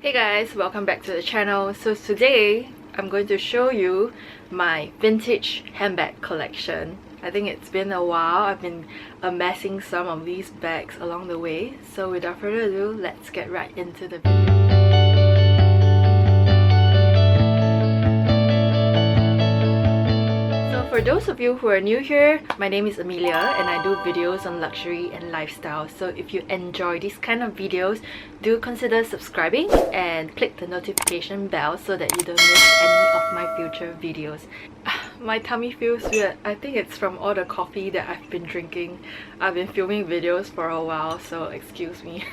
Hey guys, welcome back to the channel. So today I'm going to show you my vintage handbag collection. I think it's been a while. I've been amassing some of these bags along the way. So without further ado, let's get right into the video. For those of you who are new here, my name is Amelia and I do videos on luxury and lifestyle. So if you enjoy these kind of videos, do consider subscribing and click the notification bell so that you don't miss any of my future videos. My tummy feels weird. I think it's from all the coffee that I've been drinking. I've been filming videos for a while, so excuse me.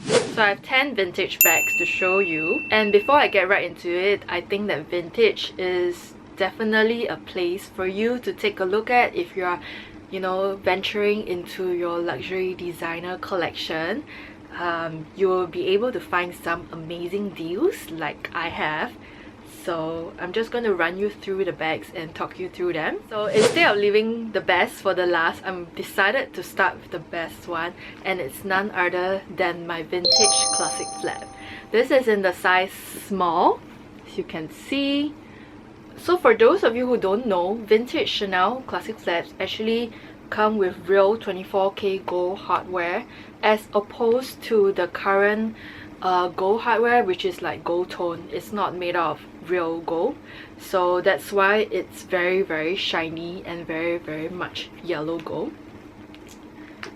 So I have 10 vintage bags to show you, and before I get right into it, I think that vintage is definitely a place for you to take a look at if you are, venturing into your luxury designer collection. You will be able to find some amazing deals like I have. So I'm just going to run you through the bags and talk you through them. So instead of leaving the best for the last, I'm decided to start with the best one, and it's none other than my vintage classic flap. This is in the size small, as you can see. So for those of you who don't know, vintage Chanel classic flaps actually come with real 24K gold hardware, as opposed to the current gold hardware, which is like gold tone. It's not made of real gold, so that's why it's very shiny and very much yellow gold.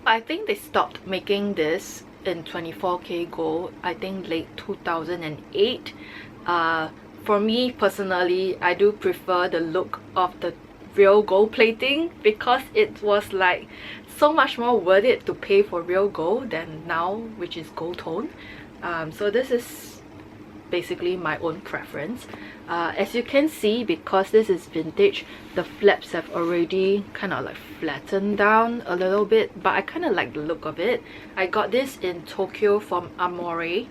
I think they stopped making this in 24K gold, I think late 2008. For me personally, I do prefer the look of the real gold plating because it was like so much more worth it to pay for real gold than now, which is gold tone. So this is basically my own preference. As you can see, because this is vintage, the flaps have already kind of like flattened down a little bit, but I kind of like the look of it. I got this in Tokyo from Amore.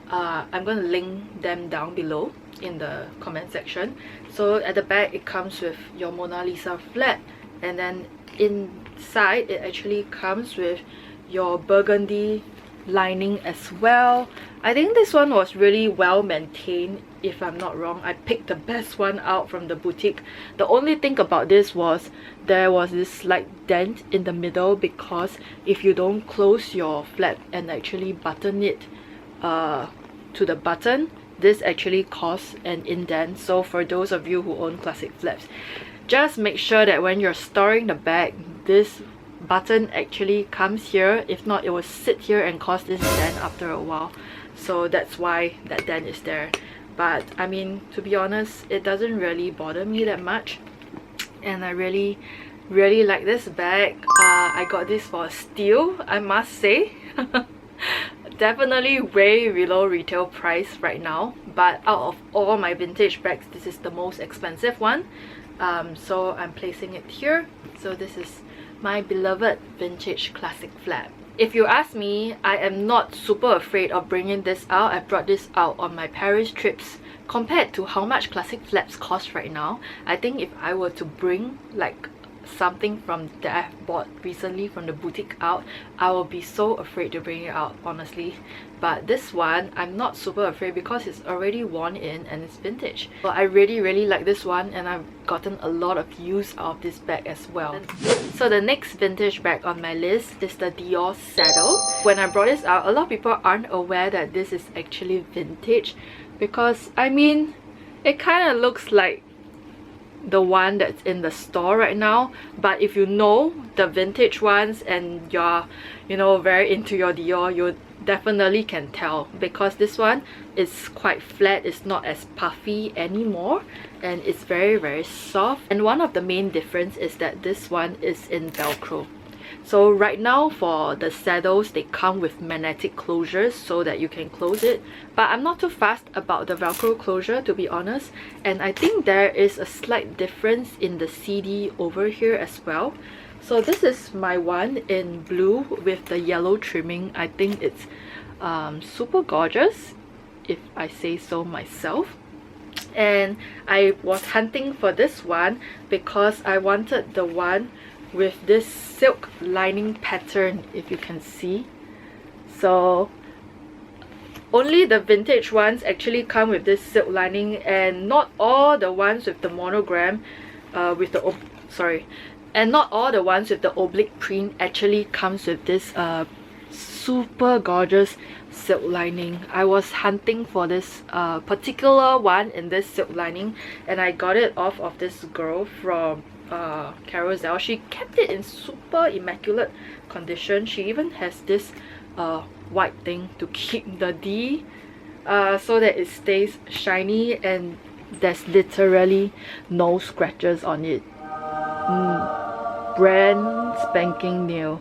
I'm going to link them down below in the comment section. So at the back it comes with your Mona Lisa flap, and then inside it actually comes with your burgundy lining as well. I think this one was really well maintained, if I'm not wrong. I picked the best one out from the boutique. The only thing about this was there was this slight dent in the middle, because if you don't close your flap and actually button it to the button, this actually causes an indent. So for those of you who own classic flaps, just make sure that when you're storing the bag, this button actually comes here. If not, it will sit here and cause this dent after a while. So that's why that dent is there. But I mean, to be honest, it doesn't really bother me that much, and I really like this bag. I got this for a steal, I must say. Definitely way below retail price right now, but out of all my vintage bags, this is the most expensive one. So I'm placing it here. So this is my beloved vintage classic flap. If you ask me, I am not super afraid of bringing this out. I brought this out on my Paris trips. Compared to how much classic flaps cost right now, I think if I were to bring like something from that I've bought recently from the boutique out, I will be so afraid to bring it out, honestly. But this one, I'm not super afraid because it's already worn in and it's vintage. So I really like this one, and I've gotten a lot of use out of this bag as well. So the next vintage bag on my list is the Dior Saddle. When I brought this out, a lot of people aren't aware that this is actually vintage, because I mean, it kind of looks like the one that's in the store right now. But if you know the vintage ones and you're very into your Dior, you definitely can tell, because this one is quite flat. It's not as puffy anymore, and it's very soft. And one of the main difference is that this one is in Velcro. So right now for the saddles, they come with magnetic closures so that you can close it, but I'm not too fast about the Velcro closure, to be honest. And I think there is a slight difference in the CD over here as well. So this is my one in blue with the yellow trimming. I think it's super gorgeous, if I say so myself. And I was hunting for this one because I wanted the one with this silk lining pattern, if you can see. So only the vintage ones actually come with this silk lining, and not all the ones with the monogram and not all the ones with the oblique print actually comes with this super gorgeous silk lining. I was hunting for this particular one in this silk lining, and I got it off of this girl from Carousell. She kept it in super immaculate condition. She even has this white thing to keep the D so that it stays shiny and there's literally no scratches on it. Brand spanking new.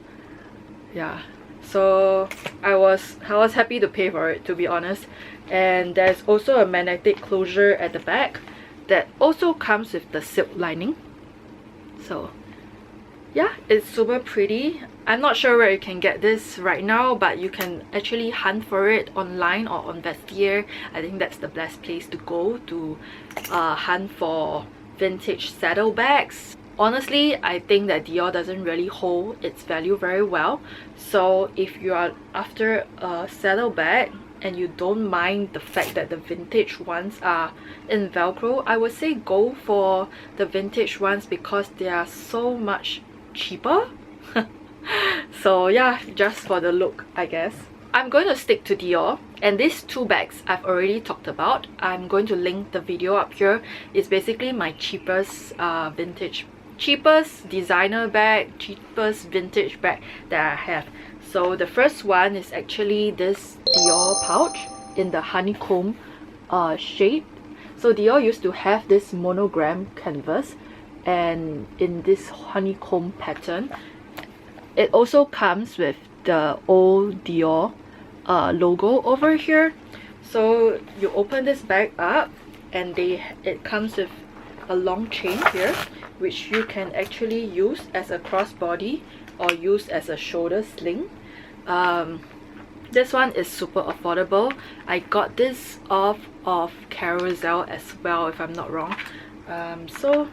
Yeah, so I was happy to pay for it, to be honest. And there's also a magnetic closure at the back that also comes with the silk lining. So yeah, it's super pretty. I'm not sure where you can get this right now, but you can actually hunt for it online or on Vestiaire. I think that's the best place to go to hunt for vintage saddlebags. Honestly, I think that Dior doesn't really hold its value very well. So if you are after a saddlebag and you don't mind the fact that the vintage ones are in Velcro, I would say go for the vintage ones because they are so much cheaper. So yeah, just for the look, I guess. I'm going to stick to Dior, and these two bags I've already talked about. I'm going to link the video up here. It's basically my cheapest cheapest designer bag, cheapest vintage bag that I have. So the first one is actually this Dior pouch in the honeycomb shape. So Dior used to have this monogram canvas and in this honeycomb pattern. It also comes with the old Dior logo over here. So you open this bag up and it comes with a long chain here, which you can actually use as a crossbody or use as a shoulder sling. This one is super affordable. I got this off of Carousell as well, if I'm not wrong. So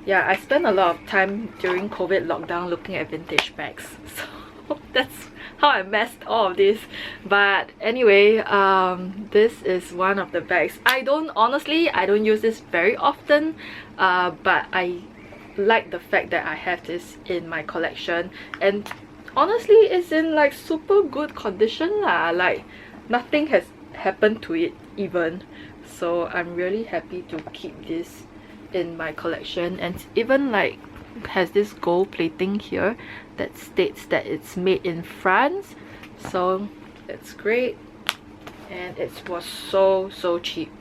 yeah, I spent a lot of time during COVID lockdown looking at vintage bags. So that's how I messed all of this. But anyway, this is one of the bags. I don't use this very often, but I like the fact that I have this in my collection, and honestly it's in like super good condition lah. Like nothing has happened to it even. So I'm really happy to keep this in my collection, and even like has this gold plating here that states that it's made in France. So that's great, and it was so cheap.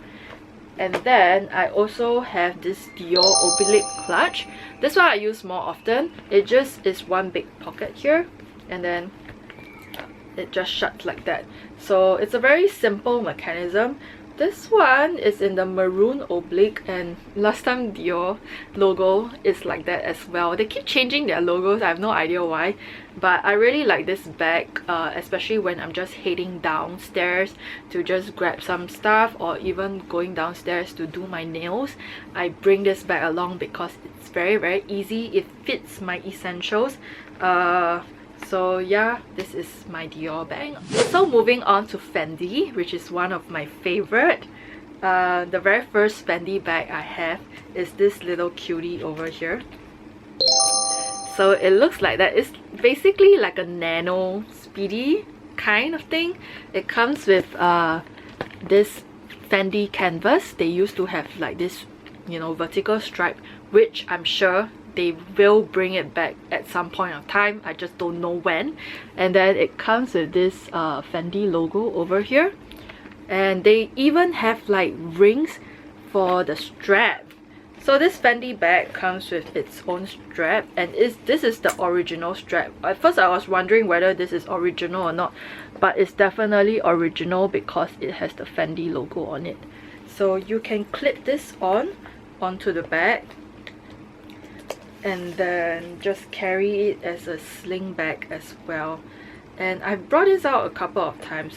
And then I also have this Dior oblique clutch. This one I use more often. It just is one big pocket here, and then it just shuts like that. So it's a very simple mechanism. This one is in the maroon oblique, and last time Dior logo is like that as well. They keep changing their logos, I have no idea why, but I really like this bag, especially when I'm just heading downstairs to just grab some stuff, or even going downstairs to do my nails. I bring this bag along because it's very easy. It fits my essentials. So yeah, this is my Dior bag. So moving on to Fendi, which is one of my favorite. The very first Fendi bag I have is this little cutie over here. So it looks like that. It's basically like a nano speedy kind of thing. It comes with this Fendi canvas. They used to have like this, you know, vertical stripe, which I'm sure they will bring it back at some point of time. I just don't know when. And then it comes with this Fendi logo over here, and they even have like rings for the strap. So this Fendi bag comes with its own strap, and this is the original strap. At first I was wondering whether this is original or not, but it's definitely original because it has the Fendi logo on it. So you can clip this onto the bag, and then just carry it as a sling bag as well. And I've brought this out a couple of times.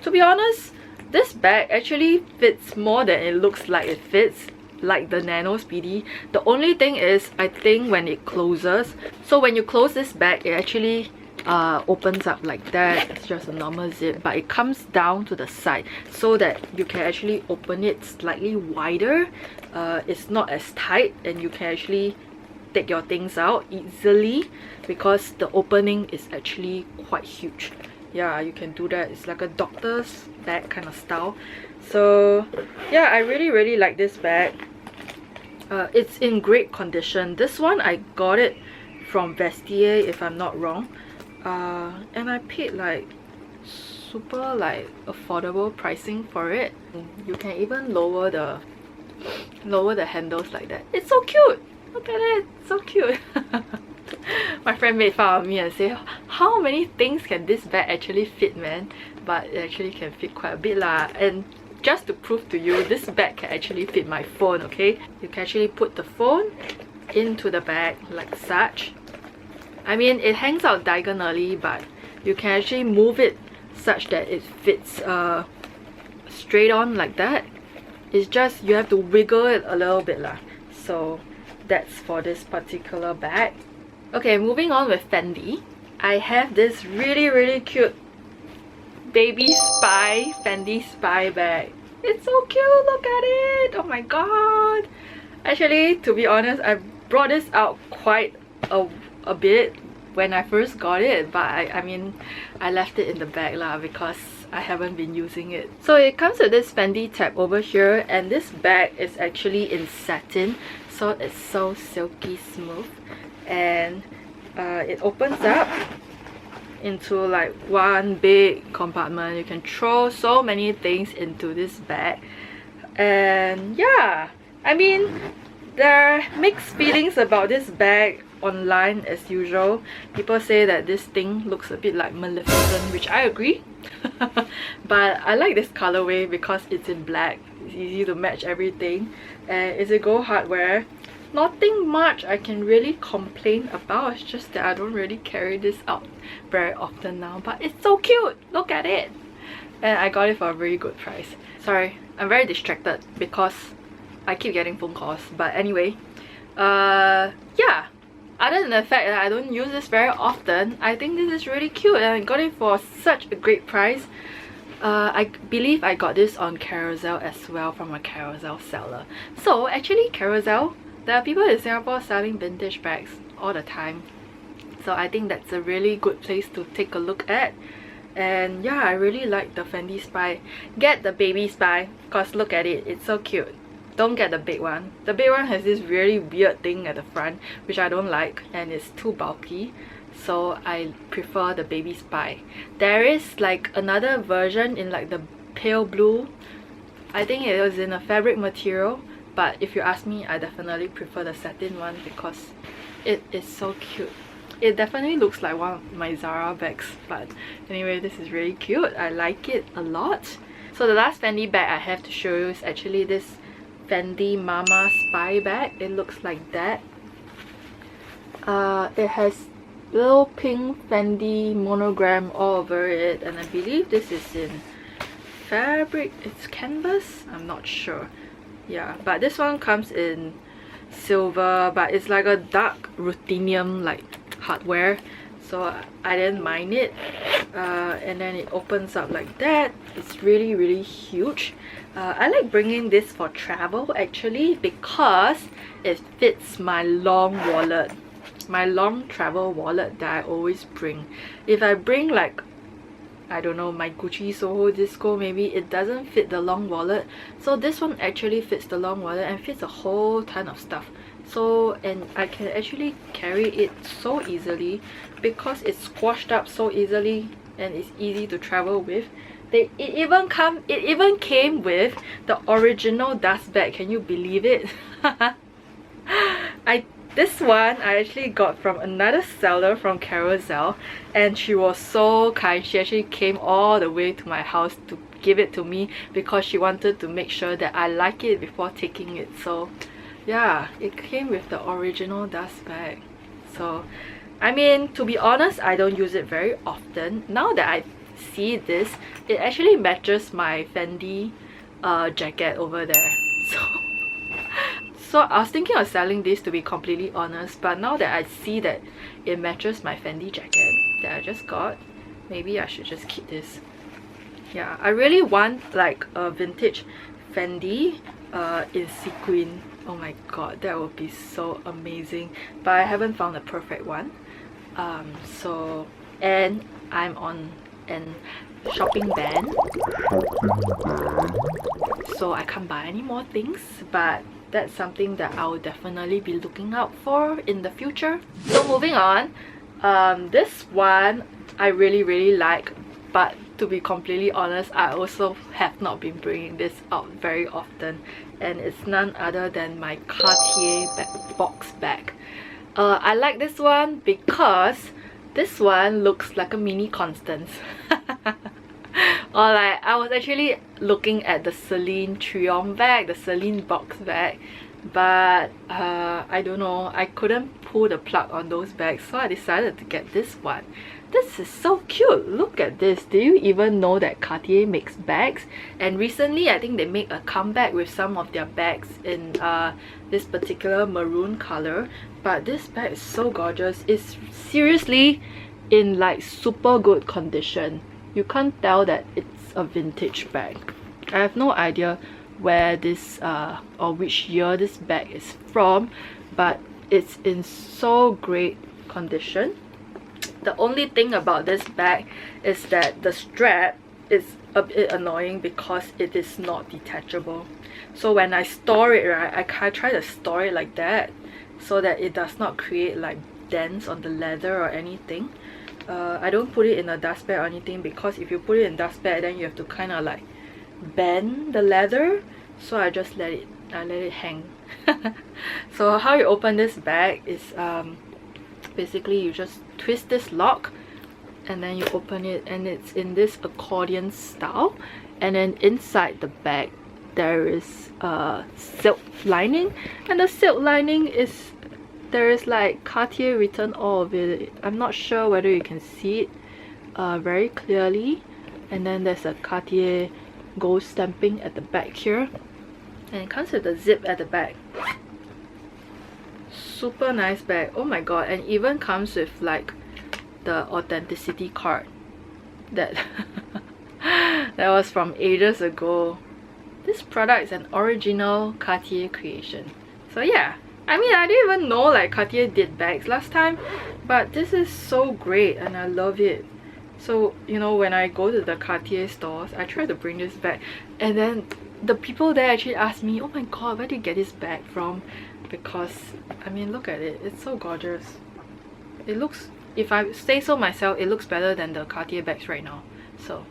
To be honest, this bag actually fits more than it looks like it fits, like the Nano Speedy. The only thing is, I think when it closes, so when you close this bag, it actually opens up like that. It's just a normal zip, but it comes down to the side so that you can actually open it slightly wider. It's not as tight, and you can actually take your things out easily because the opening is actually quite huge. Yeah, you can do that. It's like a doctor's bag kind of style. So yeah, I really like this bag. It's in great condition. This one I got it from Vestiaire, if I'm not wrong, and I paid like super like affordable pricing for it. You can even lower the handles like that. It's so cute. Look at it, so cute. My friend made fun of me and say, how many things can this bag actually fit, man? But it actually can fit quite a bit lah. And just to prove to you, this bag can actually fit my phone, okay? You can actually put the phone into the bag like such. I mean, it hangs out diagonally, but you can actually move it such that it fits straight on like that. It's just you have to wiggle it a little bit lah. So that's for this particular bag. Okay, moving on with Fendi. I have this really cute Baby Spy Fendi Spy bag. It's so cute, look at it! Oh my god! Actually, to be honest, I brought this out quite a bit when I first got it, but I mean, I left it in the bag lah because I haven't been using it. So it comes with this Fendi tab over here, and this bag is actually in satin, so it's so silky smooth, and it opens up into like one big compartment. You can throw so many things into this bag, and yeah, I mean, there are mixed feelings about this bag online as usual. People say that this thing looks a bit like Maleficent, which I agree. But I like this colorway because it's in black. It's easy to match everything, and it's a gold hardware. Nothing much I can really complain about. It's just that I don't really carry this out very often now, but it's so cute. Look at it. And I got it for a very good price. Sorry, I'm very distracted because I keep getting phone calls. But anyway, yeah, other than the fact that I don't use this very often, I think this is really cute, and I got it for such a great price. I believe I got this on Carousell as well, from a Carousell seller. So actually, Carousell, there are people in Singapore selling vintage bags all the time. So I think that's a really good place to take a look at. And yeah, I really like the Fendi Spy. Get the Baby Spy because look at it, it's so cute. Don't get the big one. The big one has this really weird thing at the front, which I don't like, and it's too bulky. So I prefer the Baby Spy. There is like another version in like the pale blue. I think it was in a fabric material, but if you ask me, I definitely prefer the satin one because it is so cute. It definitely looks like one of my Zara bags, but anyway, this is really cute. I like it a lot. So the last Fendi bag I have to show you is actually this Fendi Mama Spy bag. It looks like that. It has little pink Fendi monogram all over it, and I believe this is in fabric. It's canvas? I'm not sure. Yeah, but this one comes in silver, but it's like a dark ruthenium like hardware, so I didn't mind it. And then it opens up like that. It's really huge. I like bringing this for travel actually because it fits my long wallet, my long travel wallet that I always bring. If I bring like, I don't know, my Gucci Soho Disco, maybe it doesn't fit the long wallet. So this one actually fits the long wallet and fits a whole ton of stuff. So, and I can actually carry it so easily because it's squashed up so easily and it's easy to travel with. It even came with the original dust bag. Can you believe it? This one I actually got from another seller from Carousell, and she was so kind. She actually came all the way to my house to give it to me because she wanted to make sure that I like it before taking it. So yeah, it came with the original dust bag. So I mean, to be honest, I don't use it very often. Now that I see this, it actually matches my Fendi jacket over there. So I was thinking of selling this, to be completely honest, but now that I see that it matches my Fendi jacket, that I just got. Maybe I should just keep this. Yeah, I really want like a vintage Fendi in sequin. Oh my god, that would be so amazing, but I haven't found the perfect one. And I'm on an shopping ban, so I can't buy any more things, but that's something that I'll definitely be looking out for in the future. So moving on, this one I really like, but to be completely honest, I also have not been bringing this out very often, and it's none other than my Cartier box bag. I like this one because this one looks like a mini Constance. Or like, I was actually looking at the Celine Triomphe bag, the Celine box bag, but I don't know, I couldn't pull the plug on those bags, so I decided to get this one. This is so cute. Look at this. Do you even know that Cartier makes bags? And recently I think they make a comeback with some of their bags in this particular maroon color, but this bag is so gorgeous. It's seriously in like super good condition. You can't tell that it's a vintage bag. I have no idea where this or which year this bag is from, but it's in so great condition. The only thing about this bag is that the strap is a bit annoying because it is not detachable. So when I store it, right, I try to store it like that so that it does not create like dents on the leather or anything. I don't put it in a dust bag or anything, because if you put it in dust bag, then you have to kind of like bend the leather. So I just let it hang. So how you open this bag is basically you just twist this lock and then you open it, and it's in this accordion style, and then inside the bag there is a silk lining, and the silk lining is, there is like Cartier written all of it. I'm not sure whether you can see it very clearly, and then there's a Cartier gold stamping at the back here, and it comes with a zip at the back. Super nice bag. Oh my god. And even comes with like the authenticity card that that was from ages ago. This product is an original Cartier creation. So yeah, I mean, I didn't even know like Cartier did bags last time, but this is so great and I love it. So, you know, when I go to the Cartier stores, I try to bring this bag, and then the people there actually ask me, oh my god, where did you get this bag from? Because, I mean, look at it. It's so gorgeous. It looks, if I say so myself, it looks better than the Cartier bags right now. So,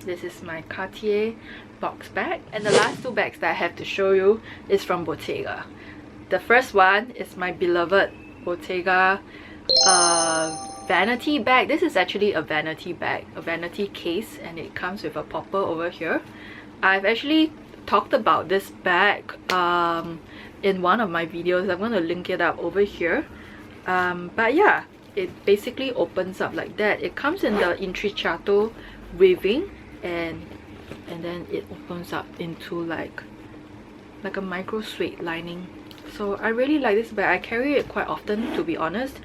this is my Cartier box bag. And the last two bags that I have to show you is from Bottega. The first one is my beloved Bottega vanity bag. This is actually a vanity bag, a vanity case, and it comes with a popper over here. I've actually talked about this bag in one of my videos. I'm going to link it up over here. But yeah, it basically opens up like that. It comes in the Intrecciato weaving, and then it opens up into like a micro suede lining. So I really like this bag. I carry it quite often, to be honest,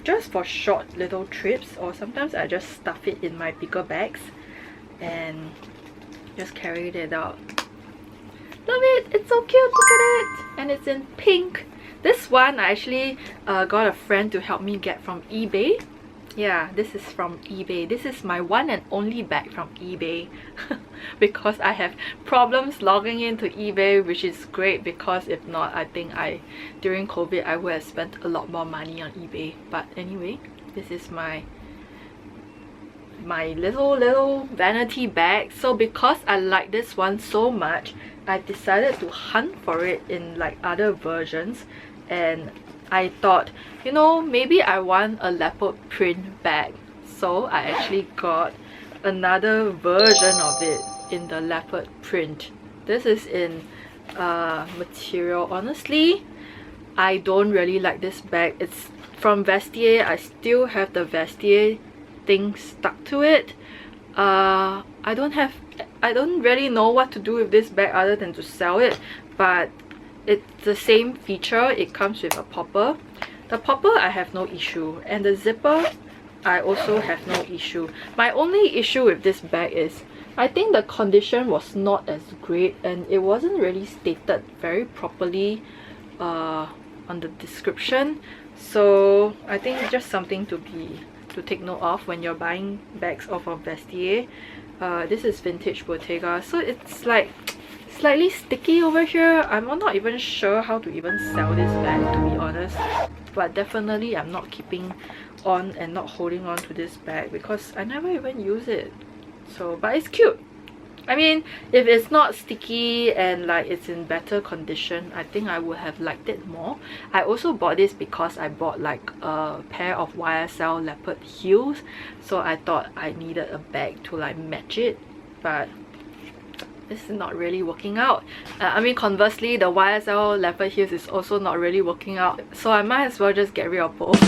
just for short little trips, or sometimes I just stuff it in my bigger bags and just carry it out. Love it! It's so cute! Look at it! And it's in pink. This one I actually got a friend to help me get from eBay. Yeah, this is from eBay. This is my one and only bag from eBay. Because I have problems logging into eBay, which is great, because if not, I think during COVID I would have spent a lot more money on eBay. But anyway, this is my little vanity bag. So because I like this one so much, I decided to hunt for it in like other versions, and I thought, you know, maybe I want a leopard print bag. So I actually got another version of it in the leopard print. This is in material. Honestly, I don't really like this bag. It's from Vestiaire. I still have the Vestiaire thing stuck to it. I don't really know what to do with this bag other than to sell it, but it's the same feature. It comes with a popper. The popper I have no issue, and the zipper, I also have no issue. My only issue with this bag is I think the condition was not as great, and it wasn't really stated very properly on the description. So I think it's just something to take note of when you're buying bags off of Vestiaire. This is Vintage Bottega, so it's like slightly sticky over here. I'm not even sure how to even sell this bag, to be honest, but definitely I'm not keeping on and not holding on to this bag because I never even use it. So but it's cute. I mean, if it's not sticky and like it's in better condition, I think I would have liked it more. I also bought this because I bought like a pair of YSL leopard heels, so I thought I needed a bag to like match it, but this is not really working out. I mean, conversely, the YSL leopard heels is also not really working out, so I might as well just get rid of both.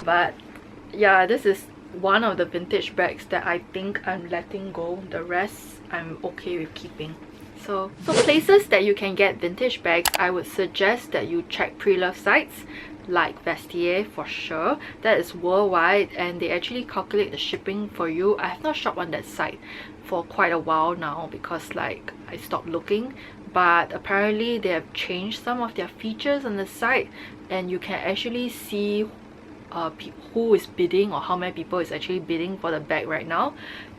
But yeah, this is one of the vintage bags that I think I'm letting go. The rest I'm okay with keeping. So places that you can get vintage bags, I would suggest that you check pre-loved sites like Vestiaire for sure. That is worldwide and they actually calculate the shipping for you. I have not shopped on that site for quite a while now because like I stopped looking, but apparently they have changed some of their features on the site and you can actually see who is bidding or how many people is actually bidding for the bag right now,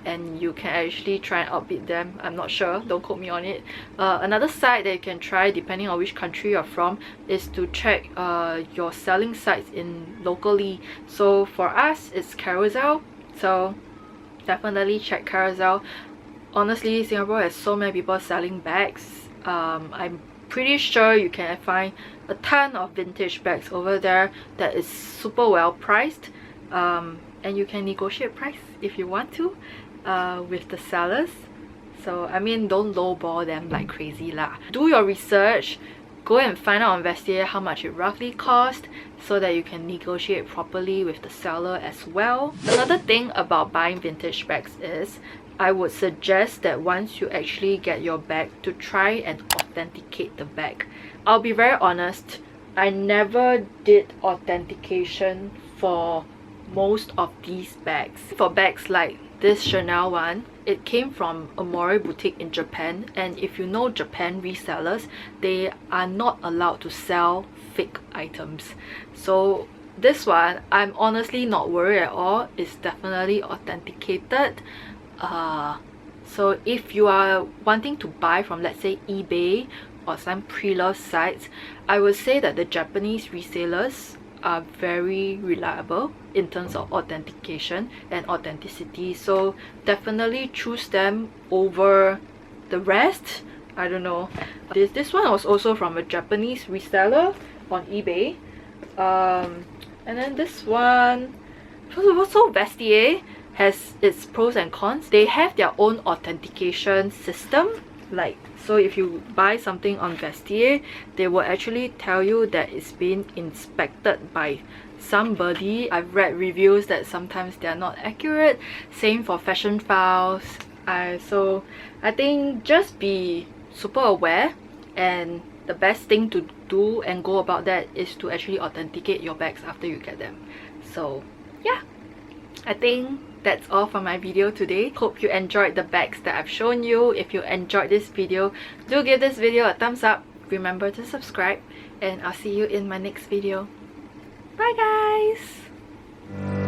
and you can actually try and outbid them. I'm not sure, don't quote me on it. Another site that you can try, depending on which country you're from, is to check your selling sites in locally. So for us it's Carousel, so definitely check Carousel. Honestly, Singapore has so many people selling bags. I'm pretty sure you can find a ton of vintage bags over there that is super well priced, and you can negotiate price if you want to with the sellers. So I mean, don't lowball them like crazy lah. Do your research, go and find out on Vestiaire how much it roughly cost so that you can negotiate properly with the seller as well. Another thing about buying vintage bags is I would suggest that once you actually get your bag, to try and authenticate the bag. I'll be very honest, I never did authentication for most of these bags. For bags like this Chanel one, it came from Amore boutique in Japan, and if you know Japan resellers, they are not allowed to sell fake items. So this one, I'm honestly not worried at all. It's definitely authenticated. So if you are wanting to buy from, let's say, eBay or some pre-loved sites, I would say that the Japanese resellers are very reliable in terms of authentication and authenticity. So definitely choose them over the rest. I don't know. This one was also from a Japanese reseller on eBay. And then this one, also Vestiaire has its pros and cons. They have their own authentication system. Like, so if you buy something on Vestiaire, they will actually tell you that it's been inspected by somebody. I've read reviews that sometimes they are not accurate. Same for Fashion Files. So I think just be super aware, and the best thing to do and go about that is to actually authenticate your bags after you get them. So yeah, I think that's all for my video today. Hope you enjoyed the bags that I've shown you. If you enjoyed this video, do give this video a thumbs up. Remember to subscribe, and I'll see you in my next video. Bye guys!